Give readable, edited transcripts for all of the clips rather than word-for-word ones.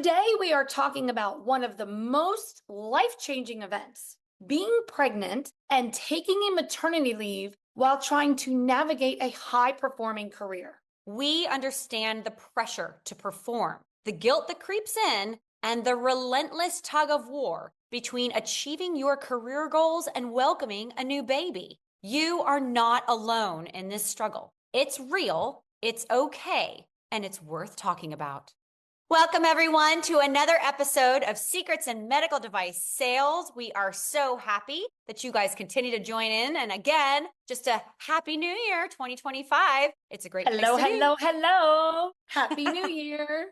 Today, we are talking about one of the most life-changing events, being pregnant and taking a maternity leave while trying to navigate a high-performing career. We understand the pressure to perform, the guilt that creeps in, and the relentless tug of war between achieving your career goals and welcoming a new baby. You are not alone in this struggle. It's real, it's okay, and it's worth talking about. Welcome, everyone, to another episode of Secrets in Medical Device Sales. We are so happy that you guys continue to join in. And again, just a happy new year, 2025. It's a great place to be. Hello. Happy New Year.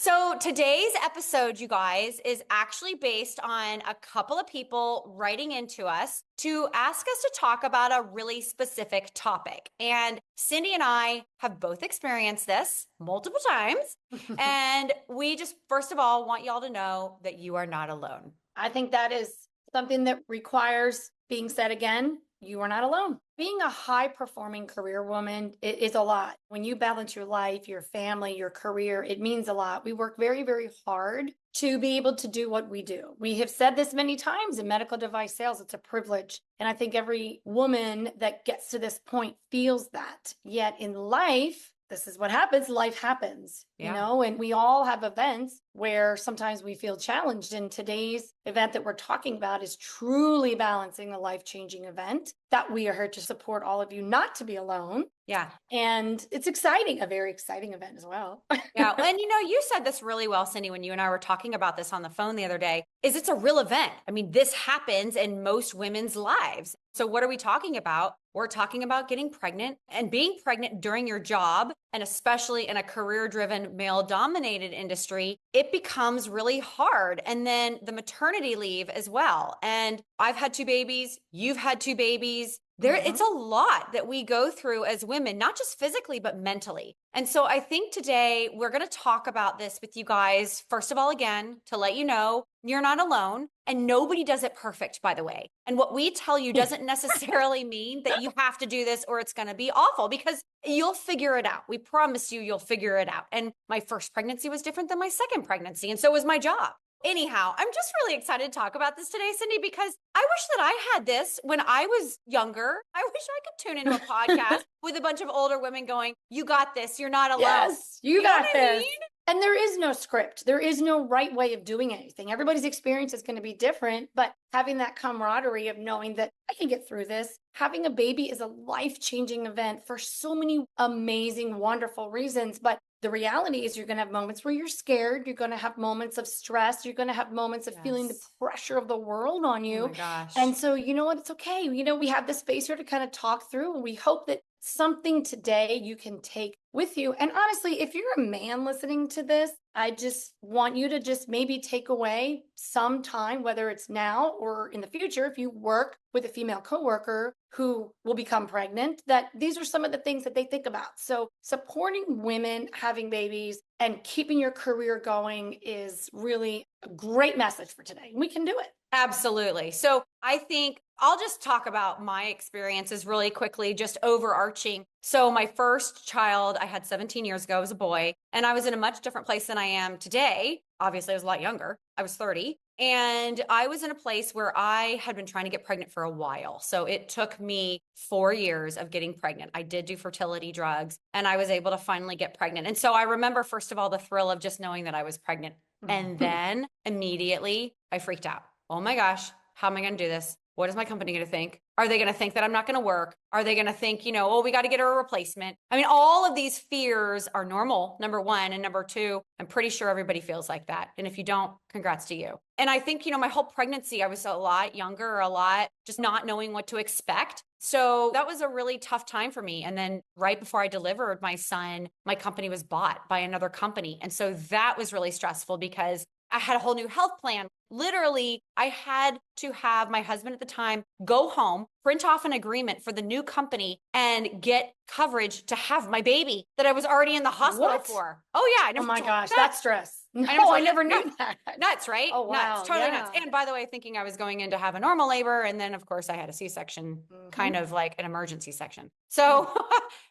So today's episode, you guys, is actually based on a couple of people writing into us to ask us to talk about a really specific topic. And Cindy and I have both experienced this multiple times. And we just, first of all, want y'all to know that you are not alone. I think that is something that requires being said again. You are not alone. Being a high-performing career woman, it is a lot. When you balance your life, your family, your career, it means a lot. We work very, very hard to be able to do what we do. We have said this many times in medical device sales. It's a privilege. And I think every woman that gets to this point feels that. Yet in life, this is what happens. Life happens, you know, and we all have events where sometimes we feel challenged. And today's event that we're talking about is truly balancing a life-changing event that we are here to support all of you not to be alone. Yeah. And it's exciting, a very exciting event as well. Yeah. And you said this really well, Cindy, when you and I were talking about this on the phone the other day, is it's a real event. I mean, this happens in most women's lives. So what are we talking about? We're talking about getting pregnant and being pregnant during your job. And especially in a career-driven, male-dominated industry, it becomes really hard. And then the maternity leave as well. And I've had 2 babies. You've had 2 babies. It's a lot that we go through as women, not just physically, but mentally. And so I think today we're going to talk about this with you guys. First of all, again, to let you know, you're not alone and nobody does it perfect, by the way. And what we tell you doesn't necessarily mean that you have to do this or it's going to be awful, because you'll figure it out. We promise you'll figure it out. And my first pregnancy was different than my second pregnancy. And so was my job. Anyhow, I'm just really excited to talk about this today, Cindy, because I wish that I had this when I was younger. I wish I could tune into a podcast with a bunch of older women going, you got this. You're not alone. Yes, you got this. I mean? And there is no script. There is no right way of doing anything. Everybody's experience is going to be different, but having that camaraderie of knowing that I can get through this, having a baby is a life-changing event for so many amazing, wonderful reasons. But the reality is you're going to have moments where you're scared. You're going to have moments of stress. You're going to have moments of feeling the pressure of the world on you. Oh my gosh. And so, you know what? It's okay. You know, we have this space here to kind of talk through, and we hope that something today you can take with you. And honestly, if you're a man listening to this, I just want you to just maybe take away some time, whether it's now or in the future, if you work with a female coworker who will become pregnant, that these are some of the things that they think about. So supporting women having babies and keeping your career going is really a great message for today. We can do it. Absolutely. So I think I'll just talk about my experiences really quickly, just overarching. So my first child I had 17 years ago was a boy, and I was in a much different place than I am today. Obviously, I was a lot younger. I was 30. And I was in a place where I had been trying to get pregnant for a while. So it took me 4 years of getting pregnant. I did do fertility drugs, and I was able to finally get pregnant. And so I remember, first of all, the thrill of just knowing that I was pregnant. And then immediately I freaked out. Oh my gosh, how am I going to do this? What is my company going to think? Are they going to think that I'm not going to work? Are they going to think, oh, we got to get her a replacement? I mean, all of these fears are normal, number one. And number two, I'm pretty sure everybody feels like that. And if you don't, congrats to you. And I think, my whole pregnancy, I was a lot younger, a lot just not knowing what to expect. So that was a really tough time for me. And then right before I delivered my son, my company was bought by another company. And so that was really stressful because I had a whole new health plan. Literally, I had to have my husband at the time go home, print off an agreement for the new company, and get coverage to have my baby that I was already in the hospital for. Oh, yeah. Oh my gosh, that's stress. No, I never I told you never that? knew that. Nuts, right? Oh, Nuts, wow. totally nuts. Yeah. And by the way, thinking I was going in to have a normal labor. And then, of course, I had a C-section, Hmm. kind of like an emergency section. Mm. So,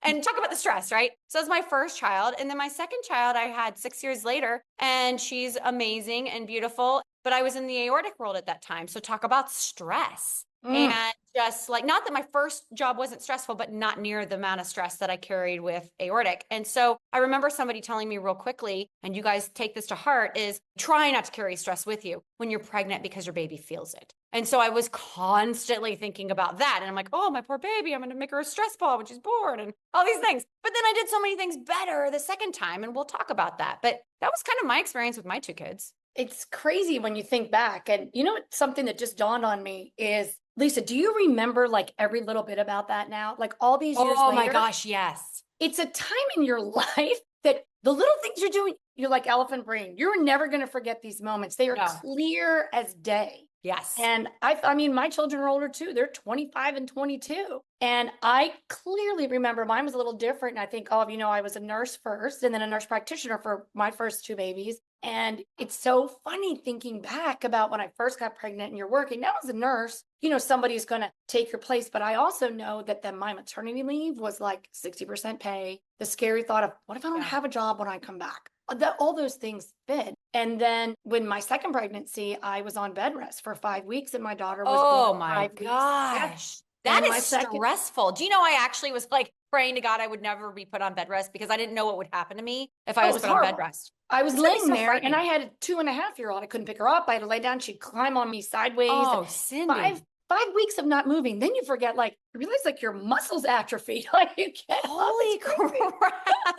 and talk about the stress, right? So, it's my first child. And then my second child, I had 6 years later, and she's amazing and beautiful. But I was in the aortic world at that time. So, talk about stress. Mm. And just like, not that my first job wasn't stressful, but not near the amount of stress that I carried with aortic. And so I remember somebody telling me real quickly, and you guys take this to heart, is try not to carry stress with you when you're pregnant because your baby feels it. And so I was constantly thinking about that. And I'm like, oh, my poor baby, I'm going to make her a stress ball when she's born and all these things. But then I did so many things better the second time, and we'll talk about that. But that was kind of my experience with my two kids. It's crazy when you think back. And you know what? Something that just dawned on me is, Lisa, do you remember like every little bit about that now? Like all these years Oh my later, gosh, yes. it's a time in your life that the little things you're doing, you're like elephant brain. You're never going to forget these moments. They are No. clear as day. Yes. And I mean, my children are older too. They're 25 and 22. And I clearly remember mine was a little different. And I think all of you know, I was a nurse first and then a nurse practitioner for my first two babies. And it's so funny thinking back about when I first got pregnant and you're working now as a nurse, you know, somebody's going to take your place. But I also know that then my maternity leave was like 60% pay. The scary thought of what if I don't Yeah. have a job when I come back? All those things fit. And then when my second pregnancy, I was on bed rest for 5 weeks and my daughter was born Oh my 5 weeks. Yeah. gosh. That And is my second, stressful. Do you know, I actually was like praying to God I would never be put on bed rest because I didn't know what would happen to me if I oh, it was was put on bed horrible. rest. I was It's gonna be laying so there and I frightening. had a 2.5-year-old. I couldn't pick her up. I had to lay down. She'd climb on me sideways. Oh, Five, Cindy. 5 weeks of not moving. Then you forget, like, you realize like your muscles atrophy. Like you get up. It's Holy crazy. crap. I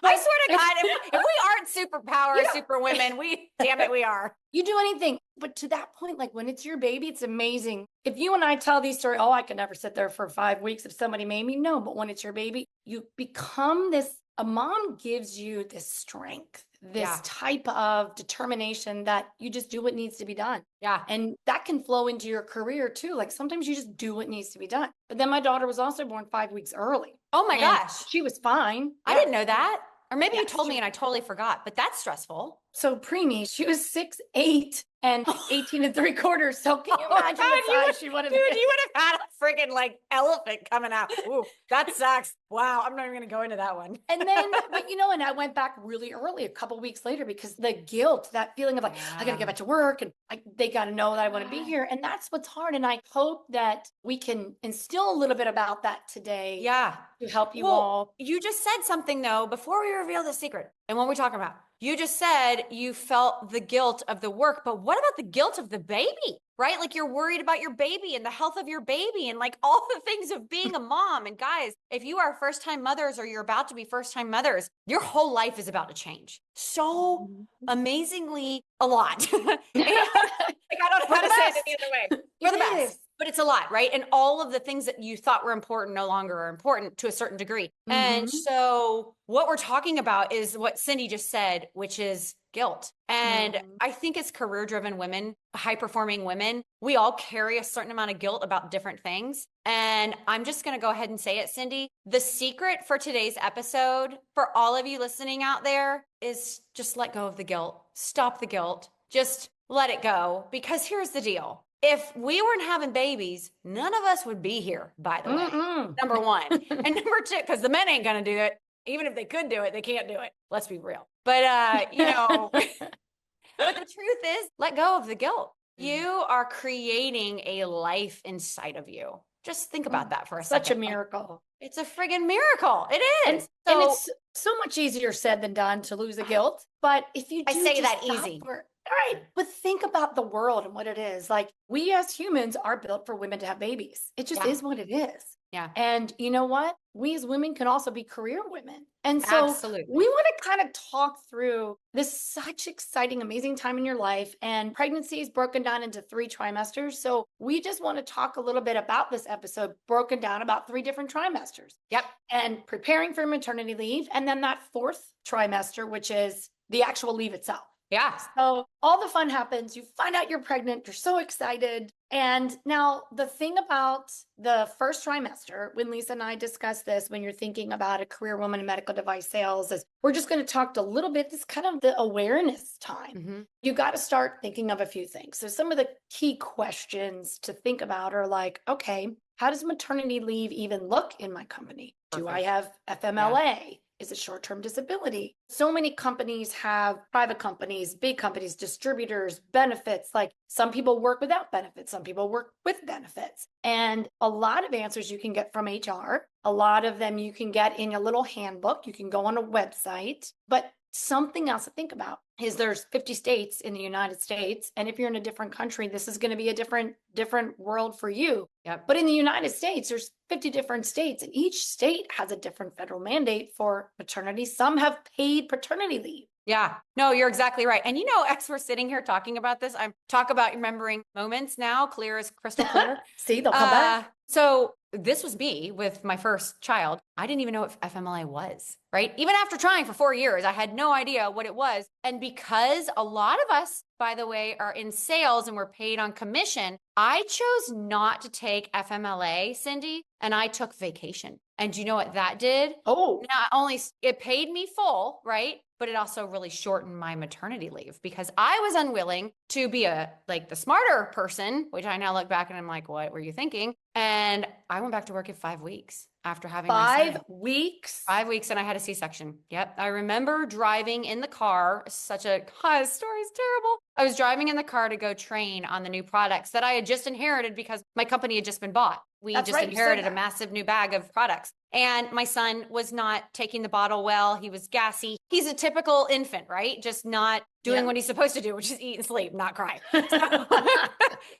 But swear to God, if we aren't superpower, yeah, super women, damn it, we are. you do anything. But to that point, like when it's your baby, it's amazing. If you and I tell these stories, oh, I could never sit there for 5 weeks if somebody made me. No, but when it's your baby, you become this, a mom gives you this strength, this Yeah. type of determination that you just do what needs to be done. Yeah. And that can flow into your career too. Like sometimes you just do what needs to be done. But then my daughter was also born 5 weeks early Oh my and gosh. she was fine. I Yeah. didn't know that. Or maybe you Yes. told me and I totally forgot, but that's stressful. So preemie, she was 6'8" and 18 and 3/4. So can you Oh imagine the God, size she would have dude, been? you would have had a freaking like elephant coming out. Ooh, that sucks. Wow, I'm not even gonna go into that one. And then, but you know, and I went back really early, a couple weeks later, because the guilt, that feeling of like, I got to get back to work and they got to know that I want to be here. And that's what's hard. And I hope that we can instill a little bit about that today Yeah. to help you Well, all. you just said something though before we reveal the secret. And what we're talking about, you just said you felt the guilt of the work, but what about the guilt of the baby? Right? Like you're worried about your baby and the health of your baby and like all the things of being a mom. And guys, if you are first time mothers or you're about to be first time mothers, your whole life is about to change so amazingly a lot. And, like, I don't know For how the to say it best. any other way. For the It best. is. But it's a lot, right? And all of the things that you thought were important no longer are important to a certain degree. And Mhm. so what we're talking about is what Cindy just said, which is guilt. And Mhm. I think as career driven women, high performing women, we all carry a certain amount of guilt about different things. And I'm just going to go ahead and say it, Cindy. The secret for today's episode for all of you listening out there is just let go of the guilt. Stop the guilt. Just let it go. Because here's the deal. If we weren't having babies, none of us would be here, by the way. Mm-mm. Number one. And number two, because the men ain't going to do it. Even if they could do it, they can't do it. Let's be real. But, you know, but the truth is, let go of the guilt. You are creating a life inside of you. Just think about that for a Such a second. Like, miracle. it's a friggin' miracle. It And, is. and So it's so much easier said than done to lose the guilt. But if you I do say just that stop easy. for, all right, but think about the world and what it is. Like we as humans are built for women to have babies. It just Yeah. is what it is. Yeah. And you know what? We as women can also be career women. And so Absolutely. we want to kind of talk through this such exciting, amazing time in your life. And pregnancy is broken down into 3 trimesters. So we just want to talk a little bit about this episode, broken down about 3 different trimesters. Yep. And preparing for maternity leave. And then that 4th trimester, which is the actual leave itself. Yeah. So all the fun happens. You find out you're pregnant. You're so excited. And now the thing about the first trimester, when Lisa and I discussed this, when you're thinking about a career woman in medical device sales, is we're just going to talk a little bit. This kind of the awareness time. Mm-hmm. You got to start thinking of a few things. So some of the key questions to think about are like, okay, how does maternity leave even look in my company? Do I Perfect. have Yeah. FMLA? Is it short-term disability? So many companies have private companies, big companies, distributors, benefits. Like some people work without benefits, some people work with benefits. And a lot of answers you can get from HR. A lot of them you can get in a little handbook. You can go on a website. But something else to think about is there's 50 states in the United States. And if you're in a different country, this is going to be a different world for you. Yep. But in the United States, there's 50 different states, and each state has a different federal mandate for maternity. Some have paid paternity leave. Yeah, no, you're exactly right. And as we're sitting here talking about this, I'm talk about remembering moments now, clear as crystal clear. See, they'll come back. So this was me with my first child. I didn't even know what FMLA was, right? Even after trying for 4 years, I had no idea what it was. And because a lot of us, by the way, are in sales and we're paid on commission, I chose not to take FMLA, Cindy, and I took vacation. And do you know what that did? Oh, Not only it paid me full, right? But it also really shortened my maternity leave because I was unwilling to be the smarter person, which I now look back and I'm like, what were you thinking? And I went back to work in 5 weeks after having my son. 5 weeks. 5 weeks and I had a C-section. Yep. I remember driving in the car. This story's terrible. I was driving in the car to go train on the new products that I had just inherited because my company had just been bought. We That's just right, you said inherited a that. massive new bag of products. And my son was not taking the bottle well. He was gassy. He's a typical infant, right? Just not doing Yeah. what he's supposed to do, which is eat and sleep, not cry.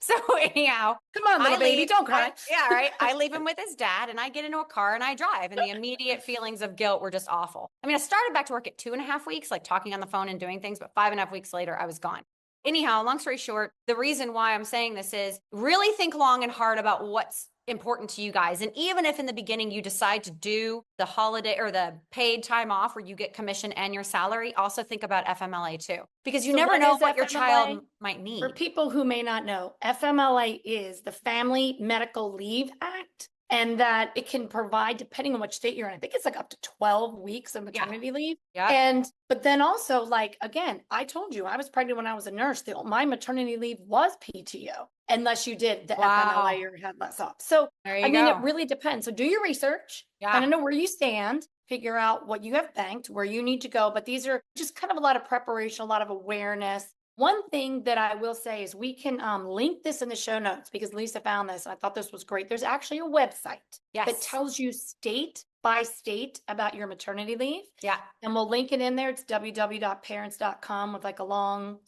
So anyhow, Come on, little baby, don't cry. yeah, right. I leave him with his dad and I get into a car and I drive. And the immediate feelings of guilt were just awful. I mean, I started back to work at 2.5 weeks, like talking on the phone and doing things, but 5.5 weeks later, I was gone. Anyhow, long story short, the reason why I'm saying this is really think long and hard about what's important to you guys. And even if in the beginning you decide to do the holiday or the paid time off where you get commission and your salary, also think about FMLA too, because you So never what know is what your FMLA? child might For need. people who may not know, FMLA is the Family Medical Leave Act, and that it can provide, depending on which state you're in, I think it's like up to 12 weeks of maternity leave. Yeah. But then also, like, again, I told you I was pregnant when I was a nurse. My maternity leave was PTO, unless you did the FMLA or had less off. So, There I you mean, it go. really depends. So do your research, kind Yeah. of know where you stand, figure out what you have banked, where you need to go. But these are just kind of a lot of preparation, a lot of awareness. One thing that I will say is we can link this in the show notes because Lisa found this. And I thought this was great. There's actually a website that Yes. tells you state by state about your maternity leave. Yeah. And we'll link it in there. It's www.parents.com with like a long /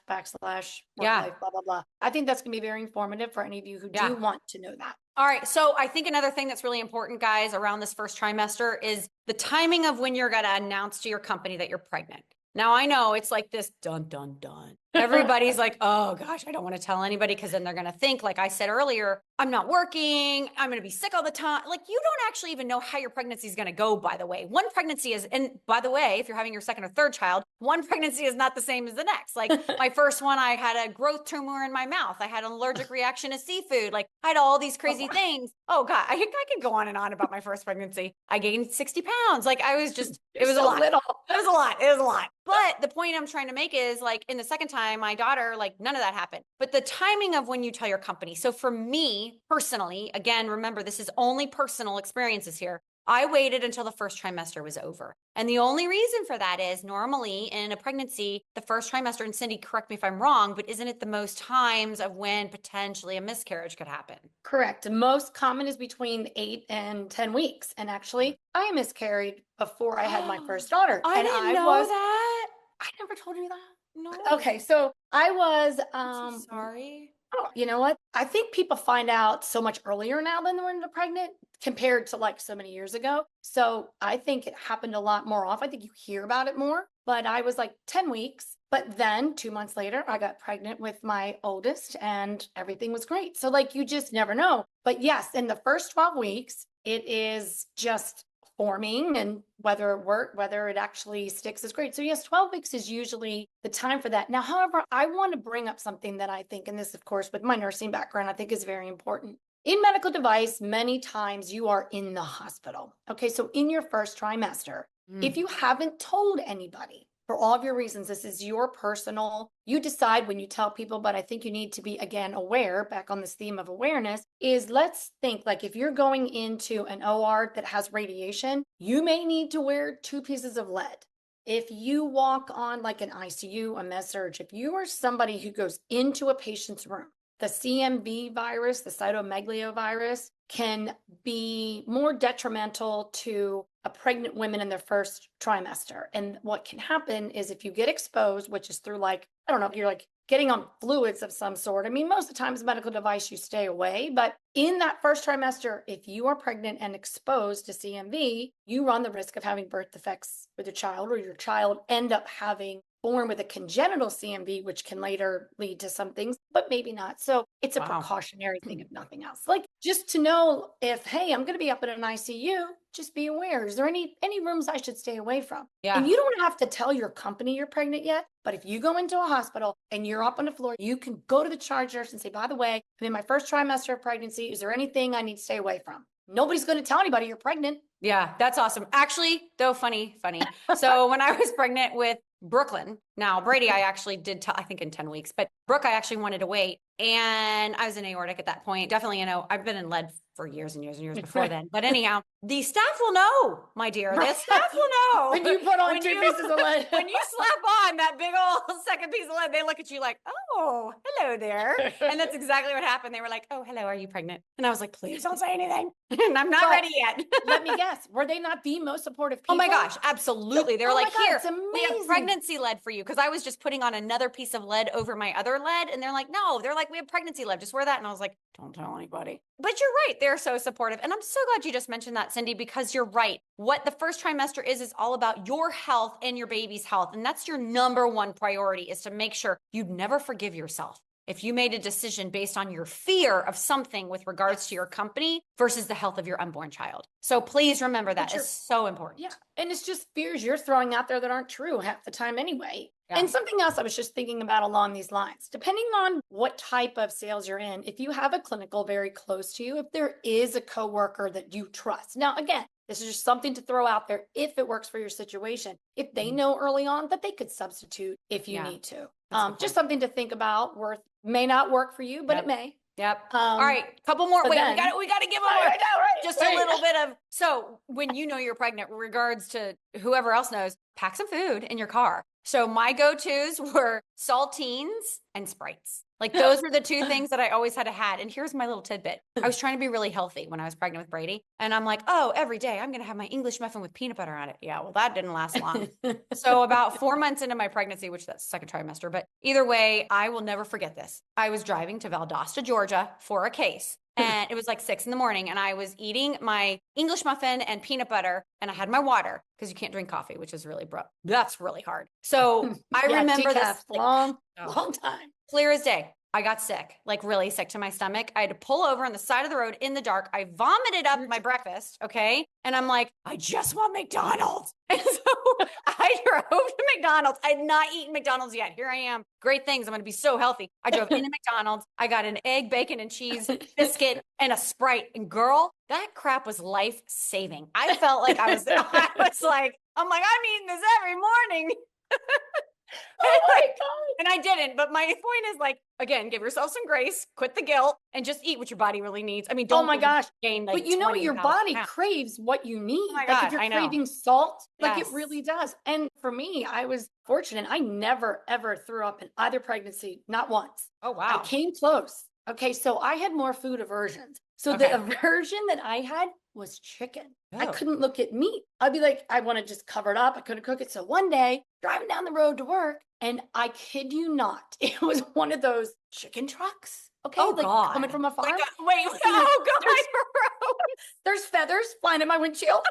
backslash work Yeah. life, blah, blah, blah. I think that's going to be very informative for any of you who Yeah. do want to know that. All right. So I think another thing that's really important, guys, around this first trimester is the timing of when you're going to announce to your company that you're pregnant. Now, I know it's like this dun, dun, dun. Everybody's like, oh gosh, I don't want to tell anybody because then they're going to think, like I said earlier, I'm not working. I'm going to be sick all the time. Like you don't actually even know how your pregnancy is going to go, by the way. One pregnancy is, and by the way, if you're having your second or third child, one pregnancy is not the same as the next. Like my first one, I had a growth tumor in my mouth. I had an allergic reaction to seafood. Like I had all these crazy things. Oh God, I could go on about my first pregnancy. I gained 60 pounds. Like I was just, it was so a lot. little. It was a lot. It was a lot. But the point I'm trying to make is like in the second time, my daughter, like none of that happened. But the timing of when you tell your company. So for me personally, again, remember, this is only personal experiences here. I waited until the first trimester was over. And the only reason for that is normally in a pregnancy, the first trimester, and Cindy, correct me if I'm wrong, but isn't it the most times of when potentially a miscarriage could happen? Correct. Most common is between 8 and 10 weeks. And actually, I miscarried before I had my first daughter. I and didn't know that. I never told you that. No. Okay, so I was I'm so sorry. oh, you know what? I think people find out so much earlier now than when they're pregnant compared to like so many years ago. So I think it happened a lot more often. I think you hear about it more, but I was like 10 weeks. But then 2 months later, I got pregnant with my oldest and everything was great. So like you just never know. But yes, in the first 12 weeks, it is just forming, and whether it actually sticks is great. So yes, 12 weeks is usually the time for that. Now, however, I want to bring up something that I think, and this, of course, with my nursing background, I think is very important. In medical device, many times you are in the hospital. Okay, so in your first trimester, if you haven't told anybody, for all of your reasons, this is your personal, you decide when you tell people, but I think you need to be, again, aware, back on this theme of awareness, is let's think like if you're going into an OR that has radiation, you may need to wear 2 pieces of lead. If you walk on like an ICU, a med surg, if you are somebody who goes into a patient's room, the CMV virus, the cytomegalovirus, can be more detrimental to a pregnant woman in their first trimester. And what can happen is if you get exposed, which is through like, I don't know, if you're like getting on fluids of some sort. I mean, most of the times medical device, you stay away, but in that first trimester, if you are pregnant and exposed to CMV, you run the risk of having birth defects with your child, or your child end up having born with a congenital CMV, which can later lead to some things, but maybe not. So it's a precautionary thing, if nothing else. Like just to know if, hey, I'm going to be up in an ICU, just be aware. Is there any rooms I should stay away from? Yeah. And you don't have to tell your company you're pregnant yet, but if you go into a hospital and you're up on the floor, you can go to the charge nurse and say, by the way, I'm in my first trimester of pregnancy. Is there anything I need to stay away from? Nobody's going to tell anybody you're pregnant. Yeah, that's awesome. Actually, though, funny. So when I was pregnant with Brooklyn, now Brady, I actually did, I think in 10 weeks, but Brooke, I actually wanted to wait. And I was in aortic at that point. Definitely, I've been in lead for years and years and years before then. But anyhow, the staff will know, my dear. The staff will know. When you put on 2 pieces of lead. When you slap on that big old second piece of lead, they look at you like, oh, hello there. And that's exactly what happened. They were like, oh, hello, are you pregnant? And I was like, please don't say anything. And I'm not ready yet. Let me guess. Were they not the most supportive people? Oh my gosh, absolutely. They were like, God, here, it's amazing. we have pregnancy lead for you. Because I was just putting on another piece of lead over my other lead. And they're like, no, they're like, we have pregnancy lead. Just wear that. And I was like, don't tell anybody. But you're right. They're so supportive. And I'm so glad you just mentioned that, Cindy, because you're right. What the first trimester is all about your health and your baby's health. And that's your number one priority, is to make sure you never forgive yourself if you made a decision based on your fear of something with regards to your company versus the health of your unborn child. So please remember that is so important. Yeah. And it's just fears you're throwing out there that aren't true half the time anyway. Yeah. And something else I was just thinking about along these lines, depending on what type of sales you're in, if you have a clinical very close to you, if there is a coworker that you trust. Now, again, this is just something to throw out there if it works for your situation. If they know early on that they could substitute if you need to. Just something to think about. May not work for you, but it may. Yep. All right. Couple more. Wait, then, we got to give them just a little bit of. So when you know you're pregnant, regards to whoever else knows, pack some food in your car. So my go-tos were saltines and Sprites. Like those were the 2 things that I always had to have. And here's my little tidbit. I was trying to be really healthy when I was pregnant with Brady. And I'm like, oh, every day I'm going to have my English muffin with peanut butter on it. Yeah, well, that didn't last long. So about 4 months into my pregnancy, which that's second trimester, but either way, I will never forget this. I was driving to Valdosta, Georgia for a case. And it was like 6 a.m. and I was eating my English muffin and peanut butter, and I had my water because you can't drink coffee, which is really, that's really hard. So I remember this long time. Clear as day. I got sick, like really sick to my stomach. I had to pull over on the side of the road in the dark. I vomited up my breakfast. Okay. And I'm like, I just want McDonald's. And so I drove to McDonald's. I had not eaten McDonald's yet. Here I am. Great things. I'm going to be so healthy. I drove into McDonald's. I got an egg, bacon, and cheese biscuit and a Sprite. And girl, that crap was life-saving. I felt like I'm like, I'm eating this every morning. Oh my God. And I didn't. But my point is, like, again, give yourself some grace, quit the guilt, and just eat what your body really needs. I mean, don't gain like but you know, your body craves what you need. Oh my like God, if you're I know. craving salt, like Yes. it really does. And for me, I was fortunate. I never, ever threw up in either pregnancy, not once. Oh, wow. I came close. Okay. So I had more food aversions. So the aversion that I had was chicken. I couldn't look at meat. I'd be like, I want to just cover it up. I couldn't cook it. So one day, driving down the road to work, and I kid you not, it was one of those chicken trucks. Okay. Oh, like God. coming from a farm. Wait. Oh, God. There's feathers flying in my windshield.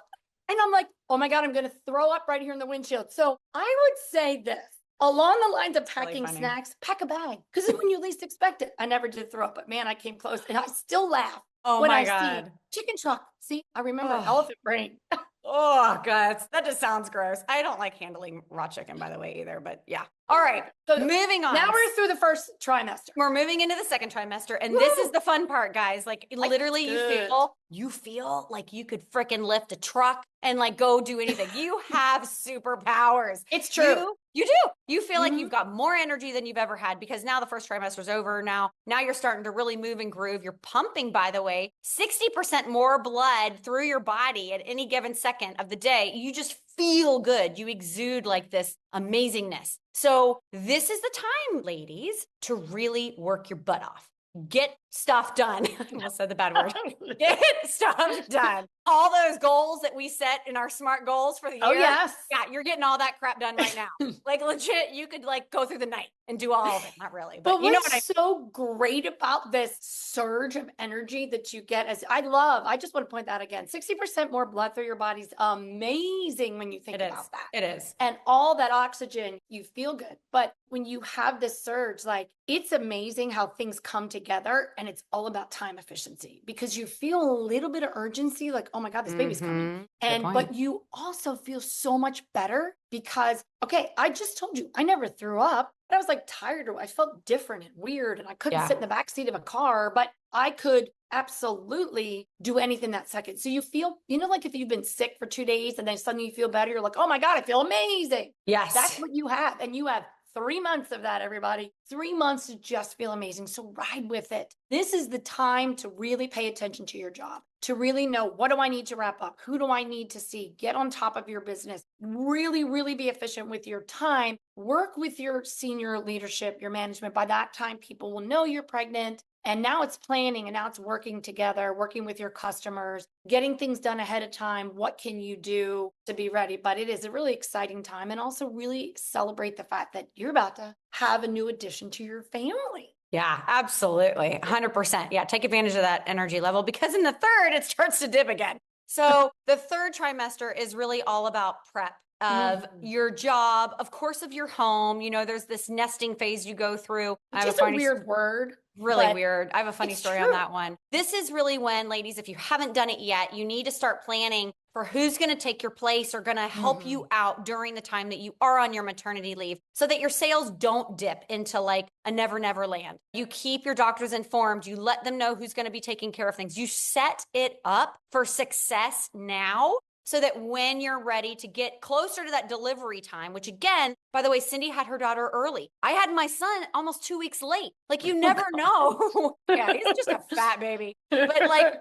And I'm like, oh my God, I'm going to throw up right here in the windshield. So I would say this. Along the lines of packing snacks, pack a bag. Because when you least expect it. I never did throw up, but man, I came close. And I still laugh Oh when my I God. see chicken truck. See, I remember elephant brain. Oh, God, that just sounds gross. I don't like handling raw chicken, by the way, either. But yeah. All right. So Moving now on. we're through the first trimester. We're moving into the second trimester, and Woo! this is the fun part, guys. Like Life is literally good. you feel like you could freaking lift a truck and like go do anything. You have superpowers. It's true. You do. You feel like Mhm. you've got more energy than you've ever had because now the first trimester is over. Now you're starting to really move and groove. You're pumping, by the way, 60% more blood through your body at any given second of the day. You just feel good. You exude like this amazingness. So this is the time, ladies, to really work your butt off. Get stuff done. I almost said the bad word. Get stuff done. All those goals that we set in our SMART goals for the year. Oh, yes. Yeah, you're getting all that crap done right now. Like legit, you could like go through the night and do all of it. Not really, but you know what I what's so great about this surge of energy that you get I just want to point that again, 60% more blood through your body's amazing when you think about that. It is. And all that oxygen, you feel good. But when you have this surge, like it's amazing how things come together, and it's all about time efficiency because you feel a little bit of urgency, like, oh my God, this baby's coming. But you also feel so much better because, okay, I just told you I never threw up, but I was like tired or I felt different and weird and I couldn't sit in the back seat of a car, but I could absolutely do anything that second. So you feel, like if you've been sick for 2 days and then suddenly you feel better, you're like, oh my God, I feel amazing. Yes. That's what you have. And you have 3 months of that, everybody. 3 months to just feel amazing. So ride with it. This is the time to really pay attention to your job, to really know, what do I need to wrap up? Who do I need to see? Get on top of your business. Really, really be efficient with your time. Work with your senior leadership, your management. By that time, people will know you're pregnant. And now it's planning, and now it's working together, working with your customers, getting things done ahead of time. What can you do to be ready? But it is a really exciting time, and also really celebrate the fact that you're about to have a new addition to your family. Yeah, absolutely. 100%. Yeah, take advantage of that energy level because in the third, it starts to dip again. So the third trimester is really all about prep of your job, of course, of your home. There's this nesting phase you go through. Which is a weird word. Really weird. I have a funny story on that one. This is really when, ladies, if you haven't done it yet, you need to start planning for who's going to take your place or going to help you out during the time that you are on your maternity leave so that your sales don't dip into like a never land. You keep your doctors informed. You let them know who's going to be taking care of things. You set it up for success now so that when you're ready to get closer to that delivery time, which again, by the way, Cindy had her daughter early. I had my son almost 2 weeks late. Like you never know. Yeah, he's just a fat baby. But like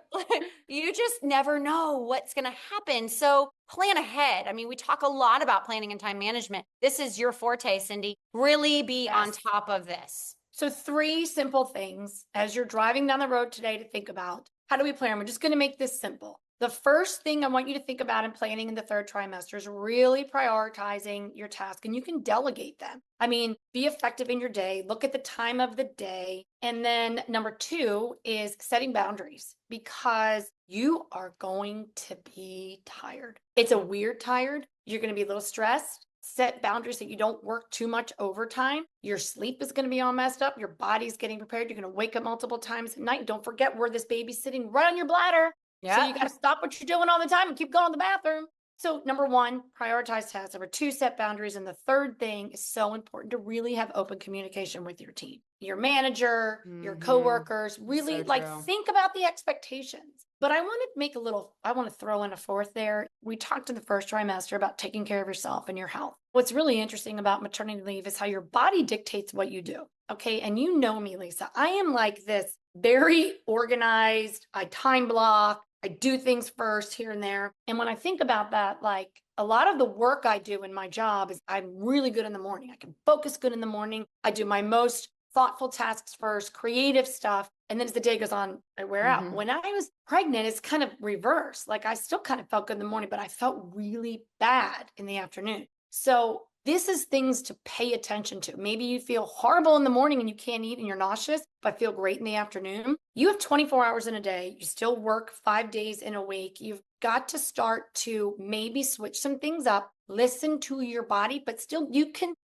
you just never know what's going to happen. So plan ahead. I mean, we talk a lot about planning and time management. This is your forte, Cindy. Really be on top of this. So 3 simple things as you're driving down the road today to think about. How do we plan? We're just going to make this simple. The first thing I want you to think about in planning in the third trimester is really prioritizing your task, and you can delegate them. I mean, be effective in your day, look at the time of the day. And then number 2 is setting boundaries because you are going to be tired. It's a weird tired. You're going to be a little stressed. Set boundaries that you don't work too much overtime. Your sleep is going to be all messed up. Your body's getting prepared. You're going to wake up multiple times at night. Don't forget where this baby's sitting right on your bladder. Yeah. So you got to stop what you're doing all the time and keep going to the bathroom. So number 1, prioritize tasks. Number 2, set boundaries. And the third thing is so important to really have open communication with your team, your manager, your coworkers, really think about the expectations. But I want to throw in a fourth there. We talked in the first trimester about taking care of yourself and your health. What's really interesting about maternity leave is how your body dictates what you do. Okay. And you know me, Lisa, I am like this very organized. I time block. I do things first here and there. And when I think about that, like a lot of the work I do in my job is I'm really good in the morning. I can focus good in the morning. I do my most thoughtful tasks first, creative stuff. And then as the day goes on, I wear out. When I was pregnant, it's kind of reverse. Like I still kind of felt good in the morning, but I felt really bad in the afternoon. So this is things to pay attention to. Maybe you feel horrible in the morning and you can't eat and you're nauseous, but feel great in the afternoon. You have 24 hours in a day. You still work 5 days in a week. You've got to start to maybe switch some things up, listen to your body, but still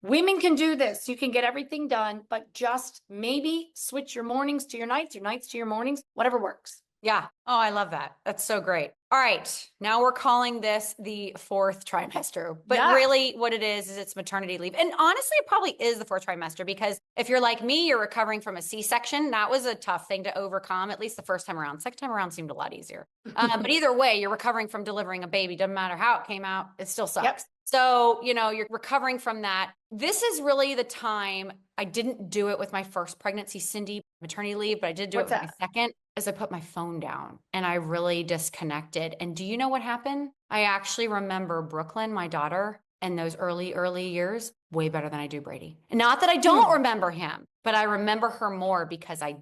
women can do this. You can get everything done, but just maybe switch your mornings to your nights to your mornings, whatever works. Yeah. Oh, I love that. That's so great. All right. Now we're calling this the fourth trimester, but Yeah. really what it is it's maternity leave. And honestly, it probably is the fourth trimester because if you're like me, you're recovering from a C-section. That was a tough thing to overcome, at least the first time around. Second time around seemed a lot easier. But either way, you're recovering from delivering a baby. Doesn't matter how it came out. It still sucks. Yep. So, you're recovering from that. This is really the time. I didn't do it with my first pregnancy, Cindy, maternity leave, but I did do it What's with my that? second is I put my phone down and I really disconnected. And do you know what happened? I actually remember Brooklyn, my daughter, in those early years way better than I do Brady. Not that I don't remember him, but I remember her more because I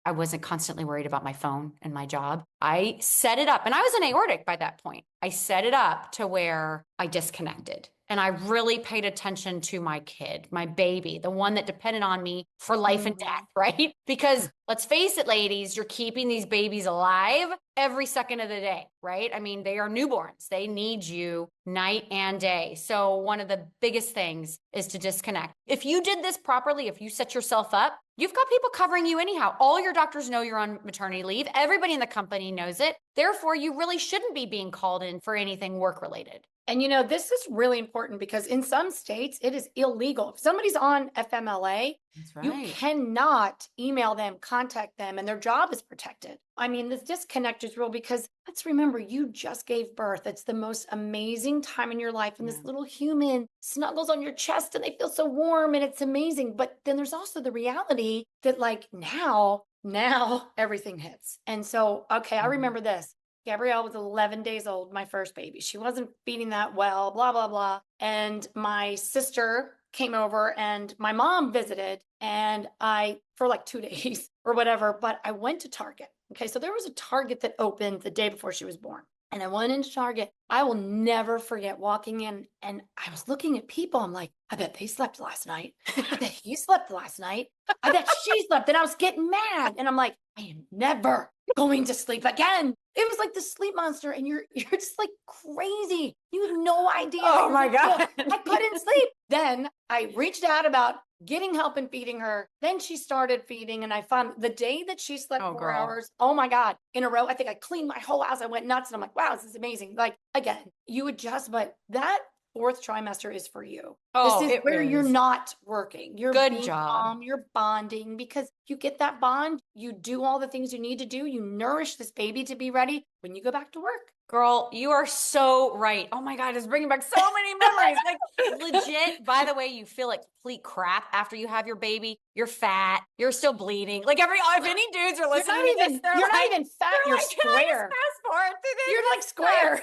wasn't constantly worried about my phone and my job. I set it up and I was an aortic by that point. I set it up to where I disconnected. And I really paid attention to my kid, my baby, the one that depended on me for life and death, right? Because let's face it, ladies, you're keeping these babies alive every second of the day, right? I mean, they are newborns. They need you night and day. So one of the biggest things is to disconnect. If you did this properly, if you set yourself up, you've got people covering you anyhow. All your doctors know you're on maternity leave. Everybody in the company knows it. Therefore, you really shouldn't be being called in for anything work related. And this is really important because in some states it is illegal. If somebody's on FMLA, That's you right. cannot email them, contact them, and their job is protected. I mean, this disconnect is real because let's remember you just gave birth. It's the most amazing time in your life. And this little human snuggles on your chest and they feel so warm and it's amazing. But then there's also the reality that like now everything hits. And so, okay, I remember this. Gabrielle was 11 days old, my first baby. She wasn't feeding that well, blah, blah, blah. And my sister came over and my mom visited and for like 2 days or whatever, but I went to Target. Okay. So there was a Target that opened the day before she was born. And I went into Target. I will never forget walking in and I was looking at people. I'm like, I bet they slept last night. I bet he slept last night. I bet she slept. And I was getting mad. And I'm like, I am never going to sleep again. It was like the sleep monster, and you're just like crazy. You have no idea. Oh my God. I couldn't sleep. Then I reached out about getting help and feeding her. Then she started feeding, and I found the day that she slept 4 hours, oh my God, in a row. I think I cleaned my whole house. I went nuts, and I'm like, wow, this is amazing. Like again, you adjust, but that fourth trimester is for you. Oh, this is it where is. you're not working. You're Good being job. calm, you're bonding because you get that bond. You do all the things you need to do. You nourish this baby to be ready when you go back to work. Girl, you are so right. Oh my God, it's bringing back so many memories. Like legit, by the way, you feel like complete crap after you have your baby. You're fat. You're still bleeding. Like if any dudes are listening to this, You're not even fat. You're like, can I just square. fast forward through this? You're like square.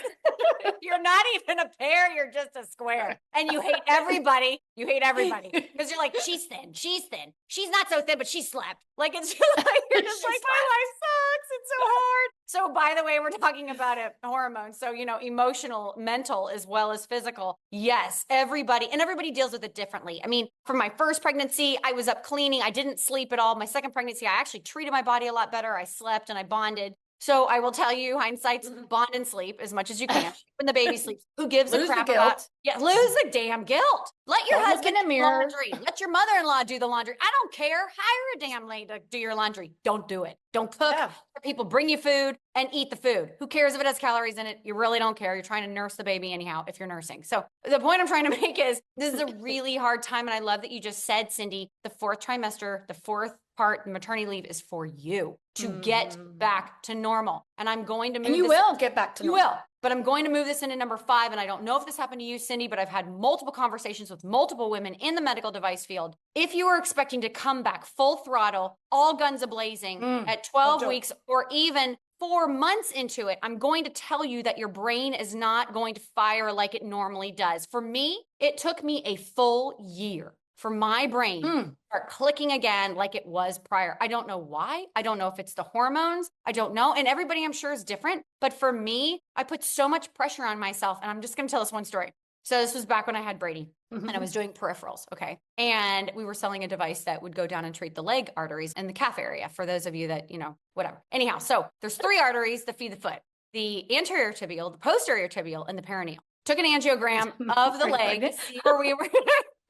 You're not even a pear. You're just a square. And you hate everybody. You hate everybody. Because you're like, she's thin. She's thin. She's not so thin, but she slept. Like it's just like, you're just like, my life sucks. It's so hard. So by the way, we're talking about hormones. So, emotional, mental, as well as physical. Yes, everybody deals with it differently. I mean, for my first pregnancy, I was up cleaning. I didn't sleep at all. My second pregnancy, I actually treated my body a lot better. I slept and I bonded. So I will tell you, hindsight's bond and sleep as much as you can. When the baby sleeps, who gives a crap about? Yeah, lose the damn guilt. Let your husband do the laundry. Let your mother-in-law do the laundry. I don't care. Hire a damn lady to do your laundry. Don't do it. Don't cook. Yeah. People bring you food and eat the food. Who cares if it has calories in it? You really don't care. You're trying to nurse the baby anyhow if you're nursing. So the point I'm trying to make is this is a really hard time. And I love that you just said, Cindy, the fourth trimester, the fourth part, maternity leave is for you to get back to normal. And I'm going to move. And you will get back to normal. You will. But I'm going to move this into number 5. And I don't know if this happened to you, Cindy, but I've had multiple conversations with multiple women in the medical device field. If you are expecting to come back full throttle, all guns a-blazing at 12 weeks or even 4 months into it, I'm going to tell you that your brain is not going to fire like it normally does. For me, it took me a full year for my brain to start clicking again like it was prior. I don't know why. I don't know if it's the hormones. I don't know. And everybody I'm sure is different. But for me, I put so much pressure on myself. And I'm just going to tell this one story. So this was back when I had Brady and I was doing peripherals. Okay. And we were selling a device that would go down and treat the leg arteries and the calf area for those of you that, whatever. Anyhow, so there's 3 arteries that feed the foot: the anterior tibial, the posterior tibial, and the perineal. Took an angiogram of the leg where we were... Am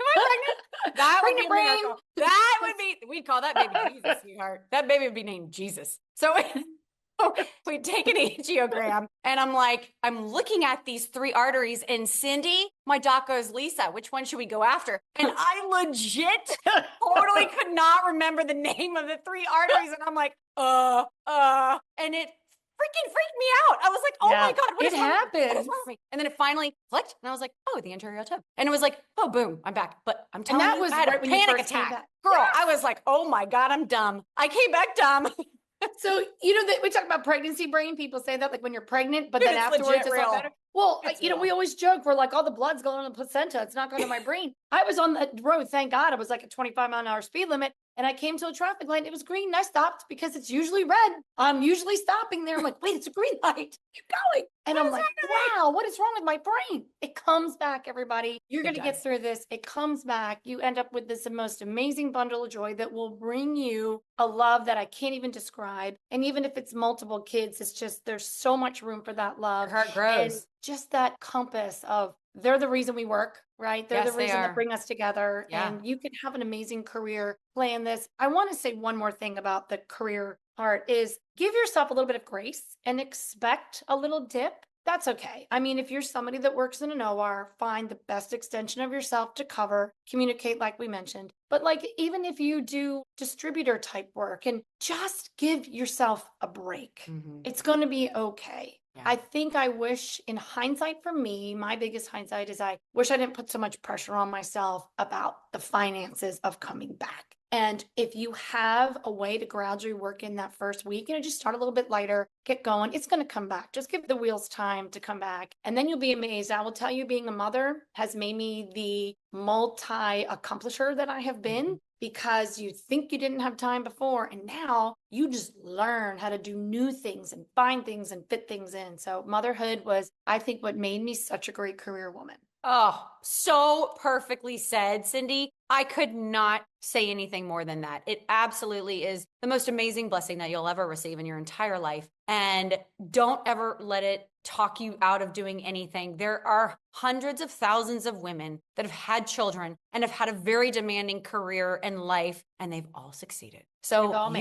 I pregnant? That would be a miracle. We'd call that baby Jesus, sweetheart. That baby would be named Jesus. So we take an angiogram and I'm looking at these 3 arteries and Cindy, my doc goes, Lisa, which one should we go after? And I legit totally could not remember the name of the 3 arteries. And I'm like, and it freaking freaked me out. I was like, oh my God, what it is wrong with me? What is happens. wrong with me? And then it finally clicked. And I was like, oh, the anterior tube. And it was like, oh, boom, I'm back. But I'm telling that you, was I had right a when you panic first came attack. back. Girl, I was like, oh my God, I'm dumb. I came back dumb. So, that we talk about pregnancy brain. People say that like when you're pregnant, but Dude, then it's afterwards legit it's real. all better. Well, It's we real. always joke, we're like, all the blood's going on the placenta. It's not going to my brain. I was on the road. Thank God. It was like a 25-mile-an-hour speed limit. And I came to a traffic light. It was green. I stopped because it's usually red. I'm usually stopping there. I'm like, wait, it's a green light. Keep going. And I'm like, wow, what is wrong with my brain? It comes back, everybody. You're going to get through this. It comes back. You end up with this most amazing bundle of joy that will bring you a love that I can't even describe. And even if it's multiple kids, it's just, there's so much room for that love. Your heart grows. And just that compass of, they're the reason we work, right? They're Yes, the they reason are. that bring us together. Yeah. And you can have an amazing career playing this. I want to say one more thing about the career part is give yourself a little bit of grace and expect a little dip. That's okay. I mean, if you're somebody that works in an OR, find the best extension of yourself to cover, communicate like we mentioned. But like, even if you do distributor type work and just give yourself a break, it's going to be okay. Yeah. I think I wish in hindsight for me, my biggest hindsight is I wish I didn't put so much pressure on myself about the finances of coming back. And if you have a way to gradually work in that first week, just start a little bit lighter, get going, it's going to come back. Just give the wheels time to come back. And then you'll be amazed. I will tell you, being a mother has made me the multi-accomplisher that I have been. Because you think you didn't have time before, and now you just learn how to do new things and find things and fit things in. So motherhood was, I think, what made me such a great career woman. Oh, so perfectly said, Cindy. I could not say anything more than that. It absolutely is the most amazing blessing that you'll ever receive in your entire life. And don't ever let it talk you out of doing anything. There are hundreds of thousands of women that have had children and have had a very demanding career and life, and they've all succeeded. So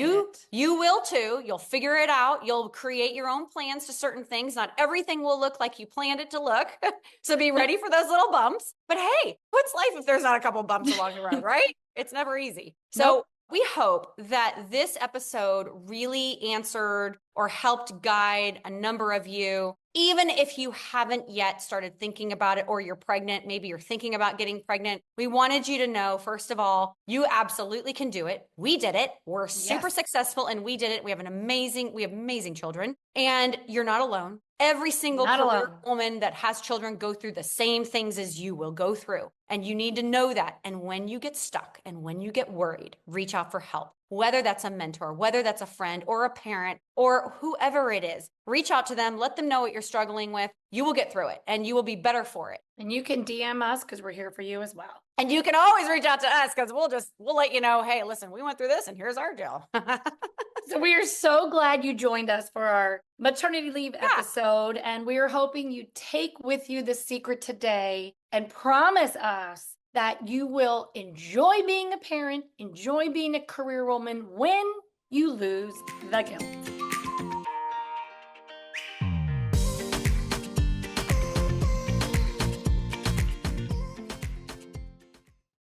you will too. You'll figure it out. You'll create your own plans to certain things. Not everything will look like you planned it to look. So be ready for those little bumps. But hey, what's life if there's not a couple bumps along the road, right? It's never easy. So we hope that this episode really answered or helped guide a number of you. Even if you haven't yet started thinking about it or you're pregnant, maybe you're thinking about getting pregnant, we wanted you to know, first of all, you absolutely can do it. We did it. We're super successful and we did it. We have amazing children, and you're not alone. Every single career woman that has children go through the same things as you will go through. And you need to know that. And when you get stuck and when you get worried, reach out for help. Whether that's a mentor, whether that's a friend or a parent or whoever it is, reach out to them, let them know what you're struggling with. You will get through it and you will be better for it. And you can DM us because we're here for you as well. And you can always reach out to us because we'll let you know, hey, listen, we went through this and here's our deal. So we are so glad you joined us for our maternity leave episode. And we are hoping you take with you the secret today and promise us that you will enjoy being a parent, enjoy being a career woman when you lose the guilt.